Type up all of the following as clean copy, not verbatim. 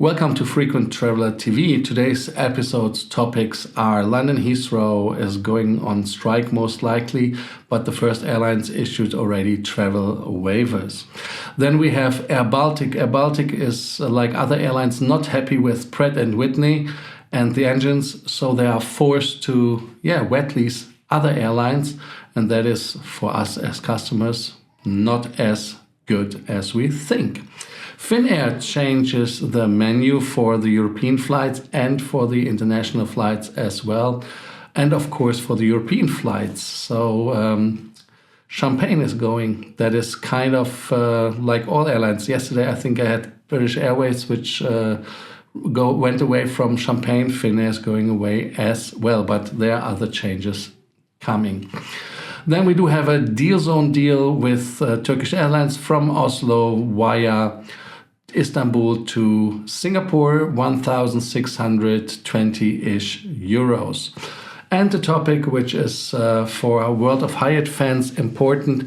Welcome to Frequent Traveler TV. Today's episode's topics are London Heathrow is going on strike most likely, but the first airlines issued already travel waivers. Then we have airBaltic. airBaltic is, like other airlines, not happy with Pratt Whitney and the engines, so they are forced to wet lease other airlines, and that is for us as customers not as good as we think. Finnair changes the menu for the European flights and for the international flights as well. And of course for the European flights. So Champagne is going. That is kind of like all airlines. Yesterday I think I had British Airways which went away from Champagne. Finnair is going away as well. But there are other changes coming. Then we do have a deal zone deal with Turkish Airlines from Oslo via Istanbul to Singapore, 1,620-ish euros. And the topic, which is for our World of Hyatt fans important,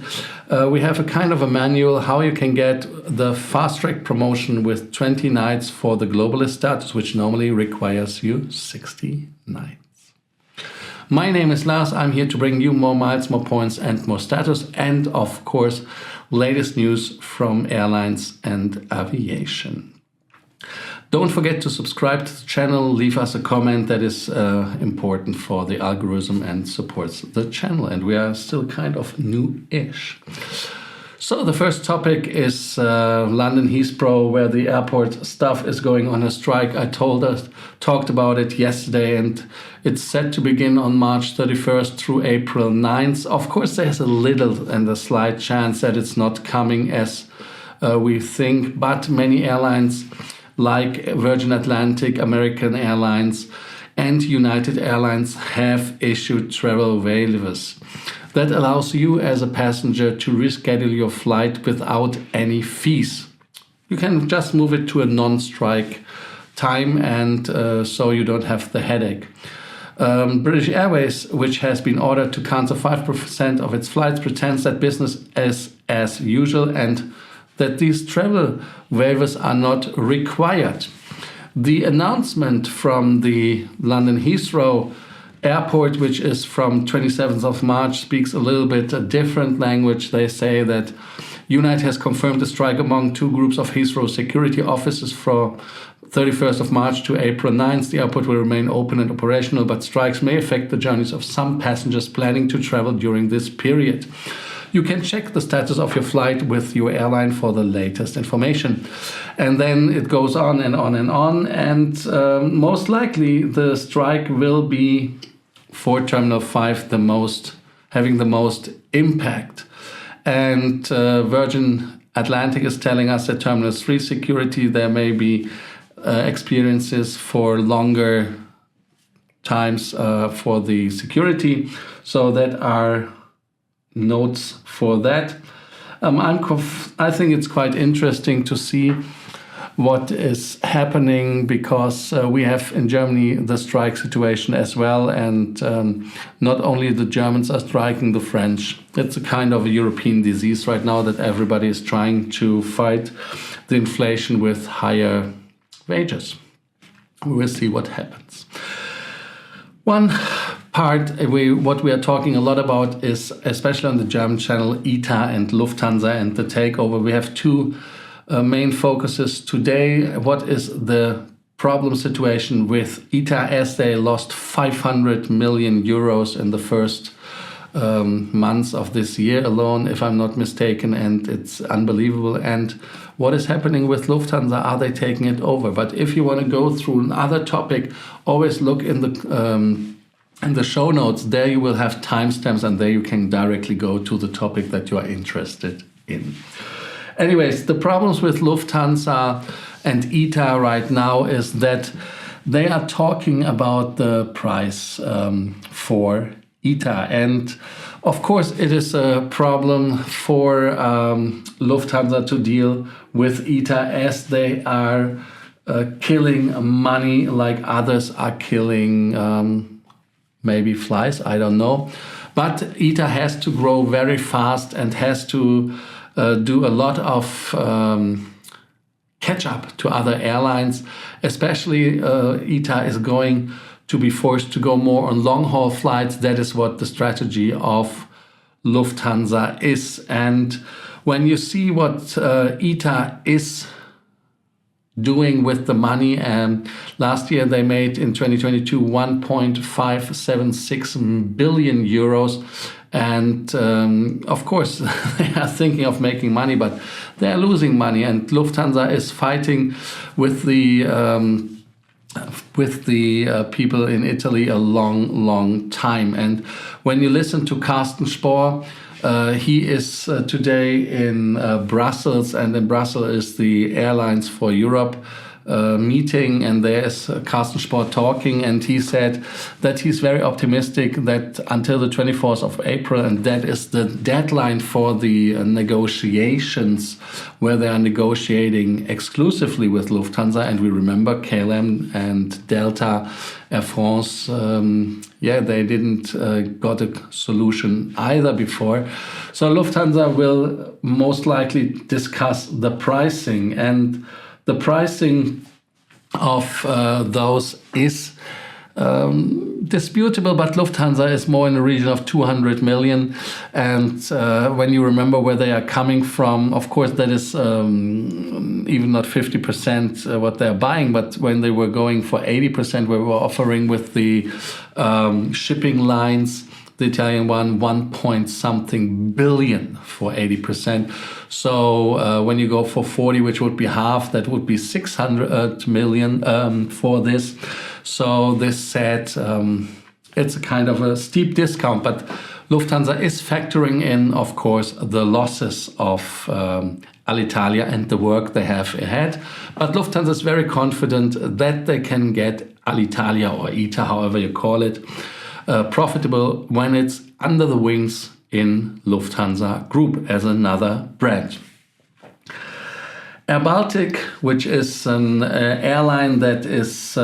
we have a kind of a manual how you can get the fast-track promotion with 20 nights for the globalist status, which normally requires you 60 nights. My name is Lars. I'm here to bring you more miles, more points, and more status, and of course, latest news from airlines and aviation. Don't forget to subscribe to the channel, leave us a comment. That is important for the algorithm and supports the channel. And we are still kind of new-ish. So the first topic is London Heathrow, where the airport staff is going on a strike. I talked about it yesterday, and it's set to begin on March 31st through April 9th. Of course, there's a little and a slight chance that it's not coming as we think, but many airlines like Virgin Atlantic, American Airlines, and United Airlines have issued travel waivers. That allows you as a passenger to reschedule your flight without any fees. You can just move it to a non-strike time, and so you don't have the headache. British Airways, which has been ordered to cancel 5% of its flights, pretends that business is as usual and that these travel waivers are not required. The announcement from the London Heathrow Airport, which is from 27th of March, speaks a little bit a different language. They say that United has confirmed a strike among two groups of Heathrow security officers from 31st of March to April 9th. The airport will remain open and operational, but strikes may affect the journeys of some passengers planning to travel during this period. You can check the status of your flight with your airline for the latest information. And then it goes on and on and on. And most likely the strike will be for Terminal 5 having the most impact. And Virgin Atlantic is telling us at Terminal 3 security there may be experiences for longer times for the security. So that are notes for that. I think it's quite interesting to see what is happening because we have in Germany the strike situation as well, and not only the Germans are striking, the French. It's a kind of a European disease right now that everybody is trying to fight the inflation with higher wages. We will see what happens. One part what we are talking a lot about is, especially on the German channel, ITA and Lufthansa and the takeover. We have two main focuses today. What is the problem situation with ITA as they lost 500 million euros in the first months of this year alone, if I'm not mistaken, and it's unbelievable. And what is happening with Lufthansa? Are they taking it over? But if you want to go through another topic, always look in the show notes. There you will have timestamps, and there you can directly go to the topic that you are interested in. Anyways, the problems with Lufthansa and ITA right now is that they are talking about the price for ITA. And of course, it is a problem for Lufthansa to deal with ITA as they are killing money like others are killing maybe flies, I don't know. But ITA has to grow very fast and has to do a lot of catch up to other airlines. Especially ITA is going to be forced to go more on long-haul flights. That is what the strategy of Lufthansa is. And when you see what ITA is doing with the money, and last year they made in 2022 1.576 billion euros. And of course, they are thinking of making money, but they are losing money. And Lufthansa is fighting with the people in Italy a long time. And when you listen to Carsten Spohr, he is today in Brussels, and in Brussels is the Airlines for Europe meeting, and there's Carsten Spohr talking, and he said that he's very optimistic that until the 24th of April, and that is the deadline for the negotiations, where they are negotiating exclusively with Lufthansa. And we remember KLM and Delta, Air France, they didn't got a solution either before. So Lufthansa will most likely discuss the pricing, and the pricing of those is disputable, but Lufthansa is more in the region of 200 million. And when you remember where they are coming from, of course, that is even not 50% what they're buying, but when they were going for 80%, we were offering with the shipping lines, the Italian one, 1-point-something billion for 80%. So when you go for 40, which would be half, that would be 600 million for this. So this said, it's a kind of a steep discount, but Lufthansa is factoring in, of course, the losses of Alitalia and the work they have ahead. But Lufthansa is very confident that they can get Alitalia or ITA, however you call it, profitable when it's under the wings in Lufthansa Group as another brand. airBaltic, which is an airline that is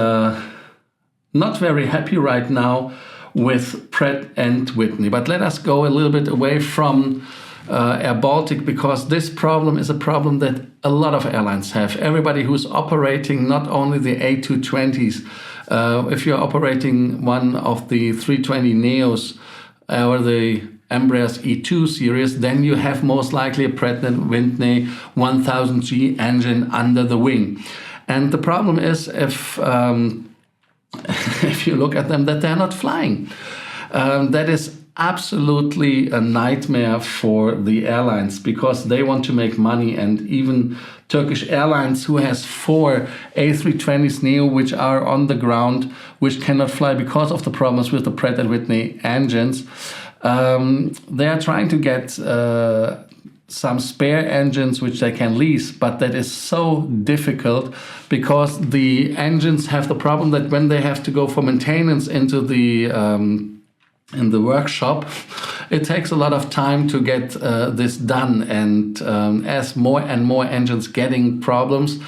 not very happy right now with Pratt and Whitney. But let us go a little bit away from airBaltic, because this problem is a problem that a lot of airlines have. Everybody who's operating not only the A220s, if you're operating one of the 320neos or the Embraer's E2 series, then you have most likely a Pratt & Whitney 1000G engine under the wing. And the problem is, if you look at them, that they're not flying. That is absolutely a nightmare for the airlines, because they want to make money. And even Turkish Airlines, who has 4 A320s Neo which are on the ground, which cannot fly because of the problems with the Pratt & Whitney engines, they are trying to get some spare engines which they can lease, but that is so difficult, because the engines have the problem that when they have to go for maintenance into the in the workshop, it takes a lot of time to get this done. And as more and more engines getting problems,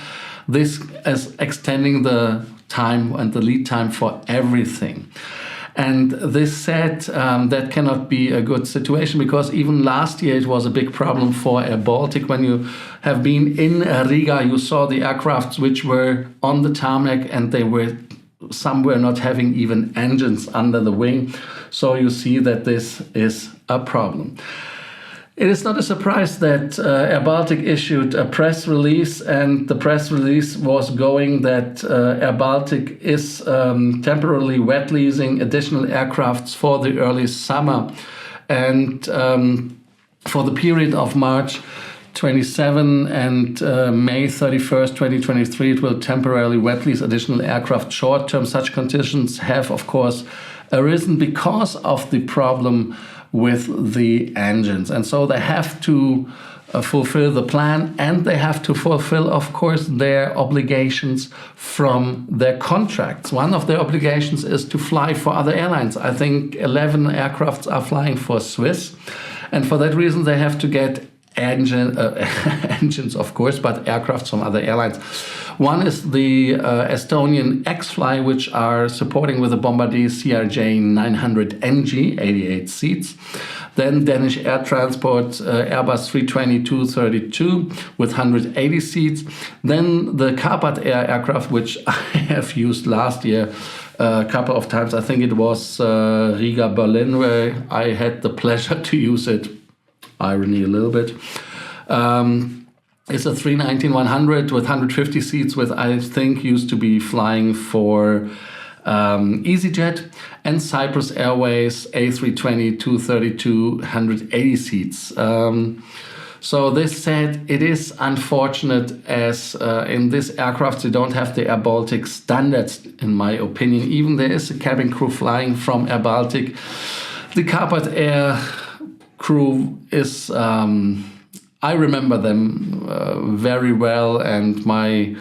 this is extending the time and the lead time for everything. And this said, that cannot be a good situation, because even last year it was a big problem for airBaltic. When you have been in Riga, you saw the aircrafts which were on the tarmac, and they were somewhere not having even engines under the wing. So you see that this is a problem. It is not a surprise that airBaltic issued a press release, and the press release was going that airBaltic is temporarily wet leasing additional aircrafts for the early summer. And for the period of March 27 and May 31st, 2023, it will temporarily wet lease additional aircraft short term. Such conditions have, of course, arisen because of the problem with the engines. And so they have to fulfill the plan, and they have to fulfill, of course, their obligations from their contracts. One of their obligations is to fly for other airlines. I think 11 aircrafts are flying for Swiss. And for that reason, they have to get engines, of course, but aircraft from other airlines. One is the Estonian X-Fly, which are supporting with the Bombardier CRJ 900 NG, 88 seats. Then Danish Air Transport Airbus 320-232 with 180 seats. Then the Carpat Air aircraft, which I have used last year a couple of times. I think it was Riga, Berlin, where I had the pleasure to use it. Irony a little bit. It's a 319-100 with 150 seats, with I think used to be flying for EasyJet, and Cyprus Airways A320-232, 180 seats. So this said, it is unfortunate as in this aircraft you don't have the airBaltic standards, in my opinion. Even there is a cabin crew flying from airBaltic. The Carpat Air crew is, I remember them very well, and my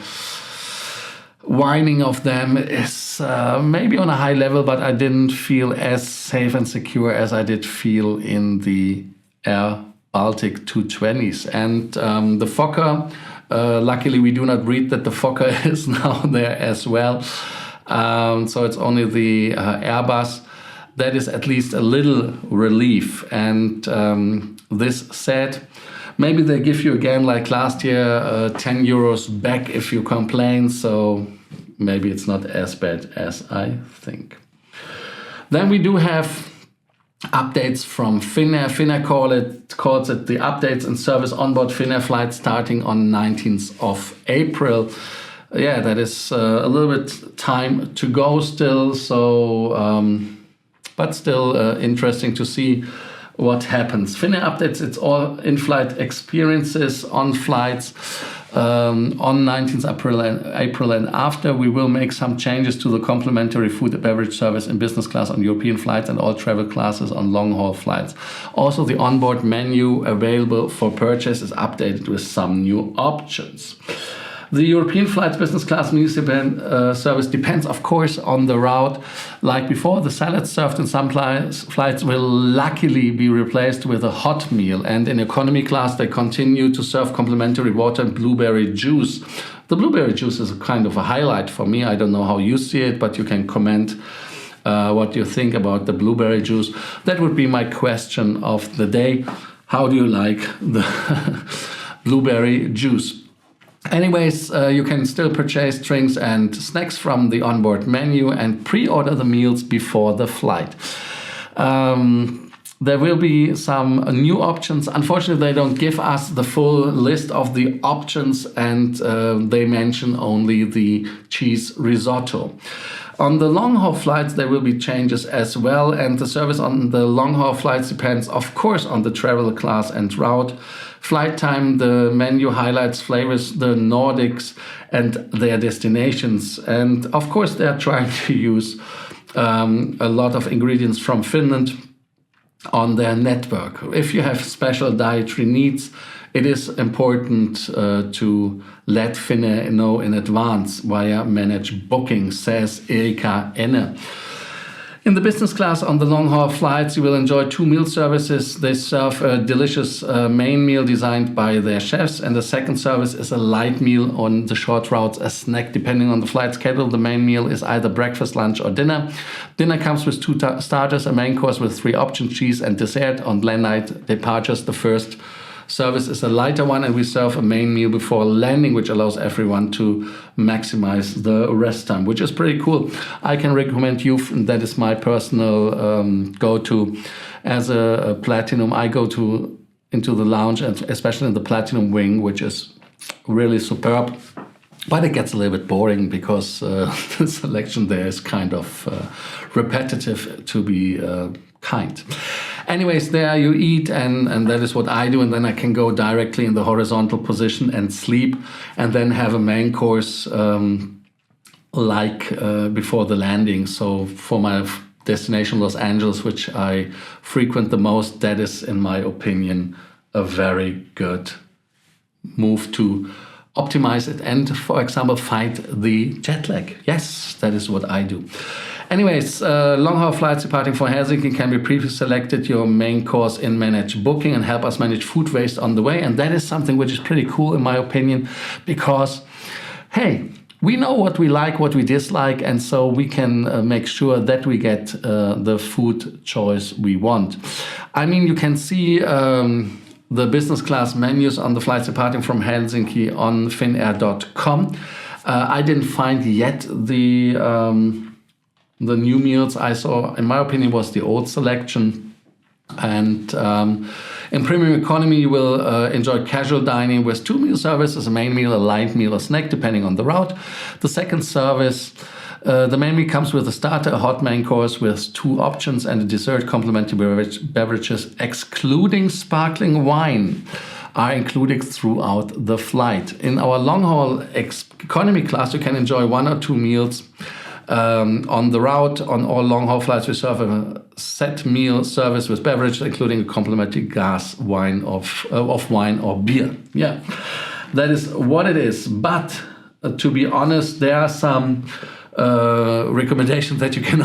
whining of them is maybe on a high level, but I didn't feel as safe and secure as I did feel in the airBaltic 220s. And the Fokker, luckily we do not read that the Fokker is now there as well. So it's only the Airbus. That is at least a little relief. And this said, maybe they give you again, like last year, 10 euros back if you complain. So maybe it's not as bad as I think. Then we do have updates from Finnair. Finnair calls it the updates and service onboard Finnair flight starting on 19th of April. Yeah, that is a little bit time to go still. So, but still interesting to see what happens. Finnair updates its all in-flight experiences on flights on 19th April and after. We will make some changes to the complimentary food and beverage service in business class on European flights and all travel classes on long-haul flights. Also, the onboard menu available for purchase is updated with some new options. The European flights business class meal service depends, of course, on the route. Like before, the salads served in some flights will luckily be replaced with a hot meal. And in economy class, they continue to serve complimentary water and blueberry juice. The blueberry juice is a kind of a highlight for me. I don't know how you see it, but you can comment what you think about the blueberry juice. That would be my question of the day. How do you like the blueberry juice? Anyways, you can still purchase drinks and snacks from the onboard menu and pre-order the meals before the flight. There will be some new options. Unfortunately, they don't give us the full list of the options, and they mention only the cheese risotto. On the long-haul flights, there will be changes as well, and the service on the long-haul flights depends, of course, on the travel class and route. Flight time, the menu highlights flavors, the Nordics and their destinations. And of course, they're trying to use a lot of ingredients from Finland on their network. If you have special dietary needs, it is important to let Finnair know in advance via managed booking, says Erika Enne. In the business class on the long-haul flights, you will enjoy 2 meal services. They serve a delicious main meal designed by their chefs, and the second service is a light meal on the short routes, a snack depending on the flight schedule. The main meal is either breakfast, lunch or dinner. Dinner comes with 2 starters, a main course with 3 options, cheese and dessert. On land night departures, the first service is a lighter one, and we serve a main meal before landing, which allows everyone to maximize the rest time, which is pretty cool. I can recommend you, and that is my personal go-to. As a platinum, I go into the lounge, and especially in the platinum wing, which is really superb. But it gets a little bit boring because the selection there is kind of repetitive, to be kind. Anyways, there you eat, and that is what I do, and then I can go directly in the horizontal position and sleep, and then have a main course before the landing. So for my destination Los Angeles, which I frequent the most, that is, in my opinion, a very good move to optimize it and, for example, fight the jet lag. Yes, that is what I do. Anyways, long-haul flights departing from Helsinki can be pre-selected your main course in managed booking and help us manage food waste on the way. And that is something which is pretty cool, in my opinion, because, hey, we know what we like, what we dislike, and so we can make sure that we get the food choice we want. I mean, you can see the business class menus on the flights departing from Helsinki on finnair.com. I didn't find yet the new meals. I saw, in my opinion, was the old selection. And in premium economy, you will enjoy casual dining with 2 meal services, a main meal, a light meal, a snack, depending on the route. The second service, the main meal comes with a starter, a hot main course with 2 options, and a dessert. Complimentary beverages, excluding sparkling wine, are included throughout the flight. In our long-haul economy class, you can enjoy 1 or 2 meals on the route. On all long-haul flights, we serve a set meal service with beverage, including a complimentary glass wine of wine or beer. Yeah, that is what it is. But to be honest, there are some recommendations that you can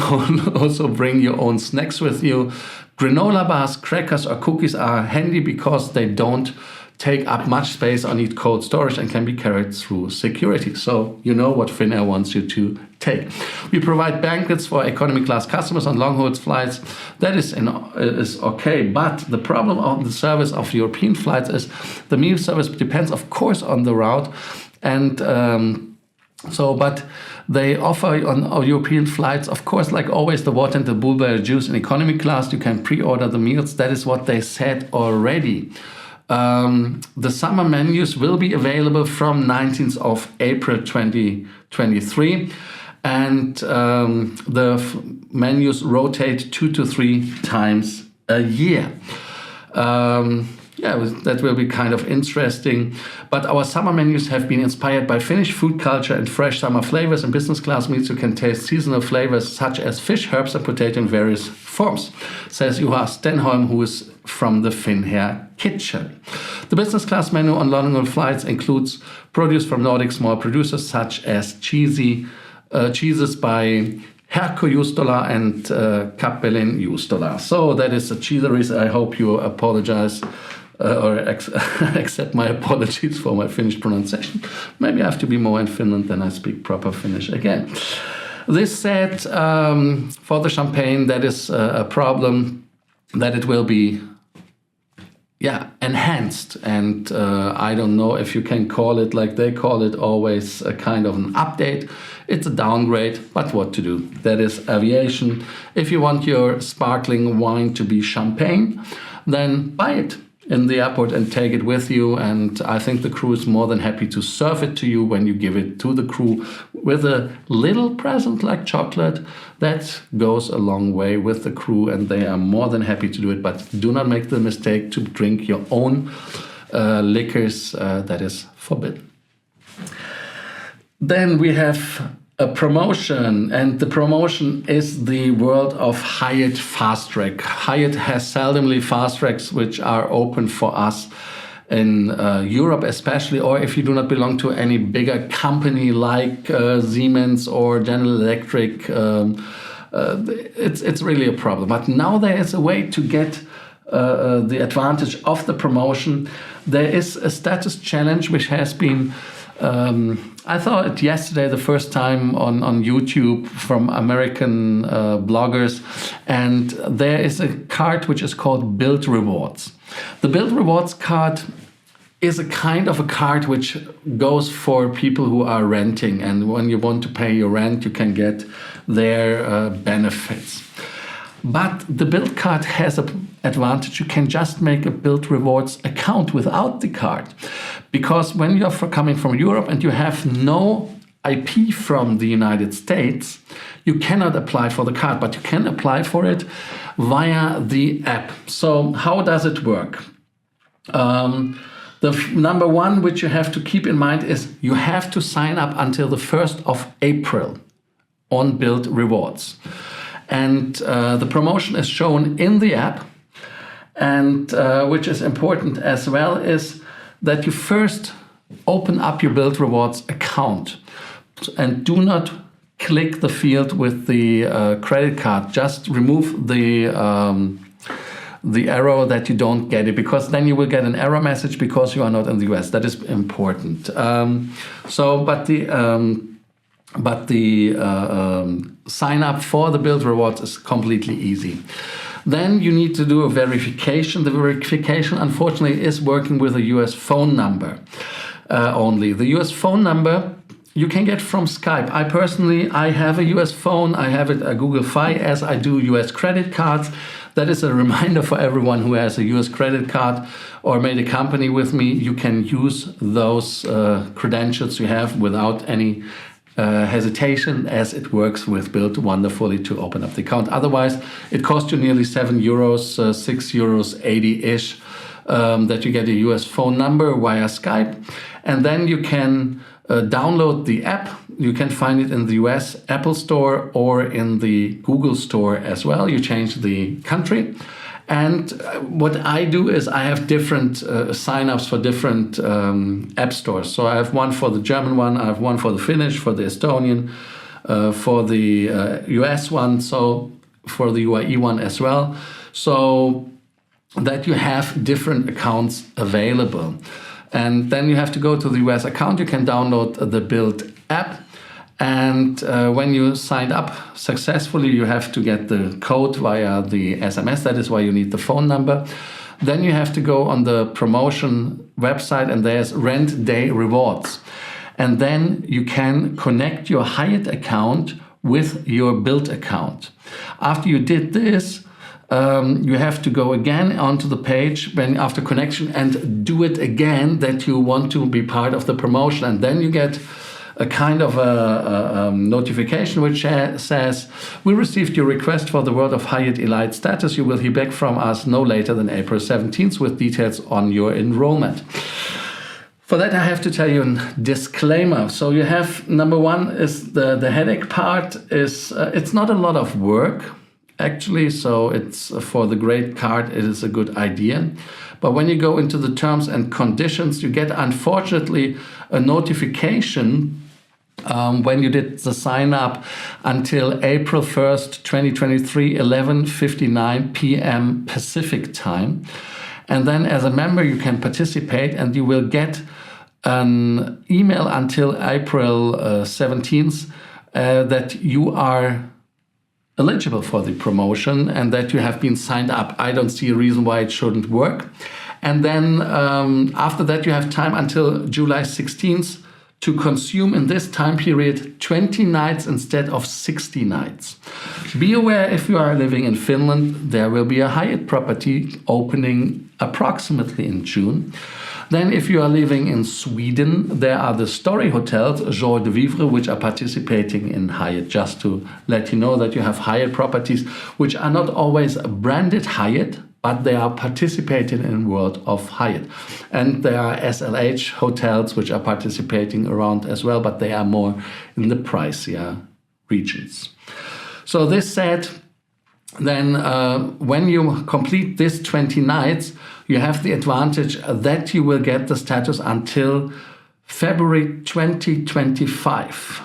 also bring your own snacks with you. Granola bars, crackers, or cookies are handy because they don't take up much space or need cold storage and can be carried through security. So you know what Finnair wants you to take. We provide banquets for economy class customers on long-haul flights. That is okay, but the problem of the service of European flights is the meal service depends, of course, on the route, and but they offer on our European flights, of course, like always, the water and the blueberry juice in economy class. You can pre-order the meals. That is what they said already. The summer menus will be available from 19th of April 2023, and the menus rotate 2 to 3 times a year. Yeah, that will be kind of interesting. But our summer menus have been inspired by Finnish food culture and fresh summer flavors. In business class meals, you can taste seasonal flavors such as fish, herbs, and potato in various forms, says Juha Stenholm, who is from the Finnair kitchen. The business class menu on London flights includes produce from Nordic small producers such as cheeses by Herkko Juustola and Kappelin Juustola. So that is the cheeseries. I hope you apologize or accept my apologies for my Finnish pronunciation. Maybe I have to be more in Finland than I speak proper Finnish again. This said, for the champagne, that is a problem, that it will be enhanced. And I don't know if you can call it, like they call it always, a kind of an update. It's a downgrade, but what to do? That is aviation. If you want your sparkling wine to be champagne, then buy it in the airport and take it with you. And I think the crew is more than happy to serve it to you when you give it to the crew with a little present like chocolate. That goes a long way with the crew, and they are more than happy to do it. But do not make the mistake to drink your own liquors. That is forbidden. Then we have a promotion, and the promotion is the World of Hyatt Fast Track. Hyatt has seldomly fast tracks which are open for us in Europe especially, or if you do not belong to any bigger company like Siemens or General Electric, it's really a problem. But now there is a way to get the advantage of the promotion. There is a status challenge which has been I saw it yesterday the first time on YouTube from American bloggers, and there is a card which is called Bilt Rewards. The Bilt Rewards card is a kind of a card which goes for people who are renting, and when you want to pay your rent, you can get their benefits. But the Bilt card has an advantage. You can just make a Bilt Rewards account without the card. Because when you're coming from Europe and you have no IP from the United States, you cannot apply for the card, but you can apply for it via the app. So how does it work? The number one which you have to keep in mind is you have to sign up until the 1st of April on Bilt Rewards. And the promotion is shown in the app, and which is important as well is that you first open up your Bilt Rewards account and do not click the field with the credit card. Just remove the arrow that you don't get it, because then you will get an error message because you are not in the US. That is important. But the sign up for the Bilt Rewards is completely easy. Then you need to do a verification. The verification, unfortunately, is working with a US phone number only. The US phone number you can get from Skype. I have a US phone. I have it a Google Fi, as I do US credit cards. That is a reminder for everyone who has a US credit card or made a company with me. You can use those credentials you have without any hesitation, as it works with Bilt wonderfully to open up the account. Otherwise, it costs you nearly €7, €6.80-ish that you get a US phone number via Skype. And then you can download the app. You can find it in the US Apple Store or in the Google Store as well. You change the country. And what I do is I have different sign-ups for different app stores. So I have one for the German one, I have one for the Finnish, for the Estonian, for the US one, so for the UAE one as well. So that you have different accounts available. And then you have to go to the US account. You can download the Bilt app. And when you signed up successfully, you have to get the code via the SMS. That is why you need the phone number. Then you have to go on the promotion website, and there's Rent Day Rewards. And then you can connect your Hyatt account with your Bilt account. After you did this, you have to go again onto the page after connection and do it again that you want to be part of the promotion. And then you get a kind of a notification which says, we received your request for the World of Hyatt Elite status. You will hear back from us no later than April 17th with details on your enrollment. For that, I have to tell you a disclaimer. So you have, number one is the headache part is, it's not a lot of work, actually. So it's for the great card, it is a good idea. But when you go into the terms and conditions, you get, unfortunately, a notification when you did the sign up until April 1st, 2023, 11:59 p.m. Pacific time. And then as a member, you can participate and you will get an email until April 17th that you are eligible for the promotion and that you have been signed up. I don't see a reason why it shouldn't work. And then after that, you have time until July 16th to consume in this time period 20 nights instead of 60 nights. Be aware, if you are living in Finland, there will be a Hyatt property opening approximately in June. Then if you are living in Sweden, there are the story hotels, Joie de Vivre, which are participating in Hyatt. Just to let you know that you have Hyatt properties, which are not always branded Hyatt, but they are participating in World of Hyatt. And there are SLH hotels, which are participating around as well, but they are more in the pricier regions. So this said, then when you complete this 20 nights, you have the advantage that you will get the status until February 2025.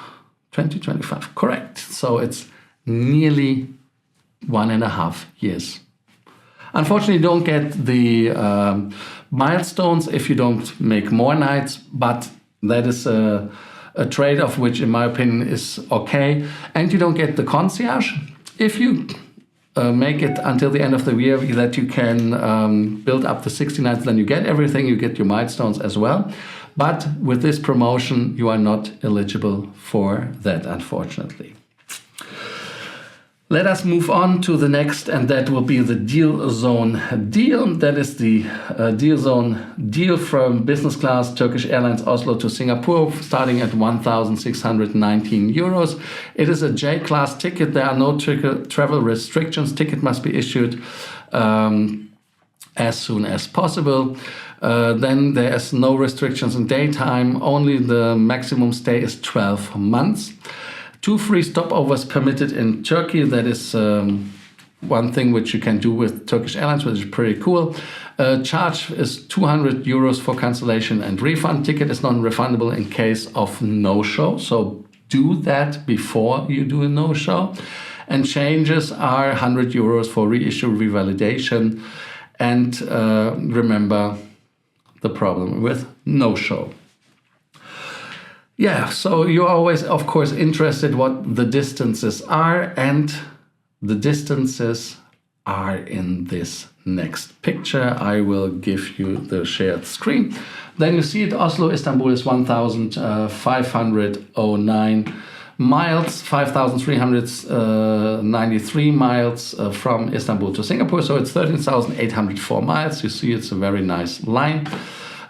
2025, correct. So it's nearly 1.5 years. Unfortunately, you don't get the milestones if you don't make more nights, but that is a trade-off which, in my opinion, is okay. And you don't get the concierge. If you make it until the end of the year that you can build up the 60 nights, then you get everything, you get your milestones as well. But with this promotion, you are not eligible for that, unfortunately. Let us move on to the next, and that will be the Deal Zone deal. That is the Deal Zone deal from business class Turkish Airlines Oslo to Singapore, starting at €1,619. It is a J-class ticket. There are no travel restrictions. Ticket must be issued as soon as possible. Then there is no restrictions in daytime. Only the maximum stay is 12 months. 2 free stopovers permitted in Turkey. That is one thing which you can do with Turkish Airlines, which is pretty cool. Charge is 200 euros for cancellation and refund. Ticket is non-refundable in case of no-show. So do that before you do a no-show. And changes are 100 euros for reissue, revalidation. And remember the problem with no-show. Yeah, so you're always, of course, interested what the distances are, and the distances are in this next picture. I will give you the shared screen. Then you see it, Oslo, Istanbul is 1,509 miles, 5,393 miles from Istanbul to Singapore. So it's 13,804 miles. You see it's a very nice line.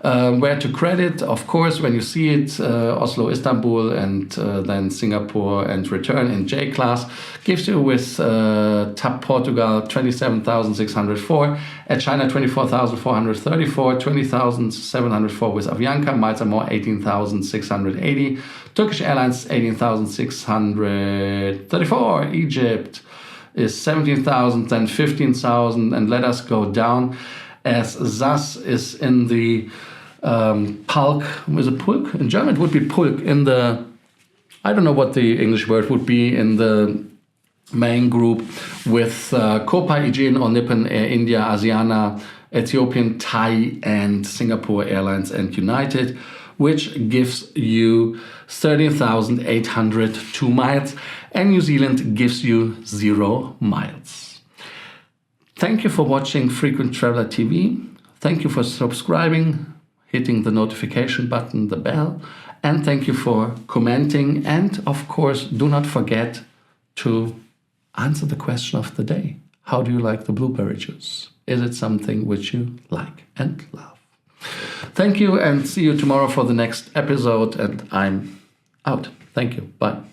Where to credit, of course, when you see it, Oslo, Istanbul, and then Singapore and return in J class, gives you with TAP Portugal 27,604, at China 24,434, 20,704 with Avianca, Malta More 18,680, Turkish Airlines 18,634, Egypt is 17,000, then 15,000, and let us go down as SAS is in the Pulk, was it Pulk? In German it would be Pulk, in the, I don't know what the English word would be, in the main group with Copa, Aegean or Nippon, Air India, Asiana, Ethiopian, Thai and Singapore Airlines and United, which gives you 13,802 miles, and New Zealand gives you 0 miles. Thank you for watching Frequent Traveler TV. Thank you for subscribing, hitting the notification button, the bell, and thank you for commenting. And of course, do not forget to answer the question of the day. How do you like the blueberry juice? Is it something which you like and love? Thank you, and see you tomorrow for the next episode. And I'm out. Thank you. Bye.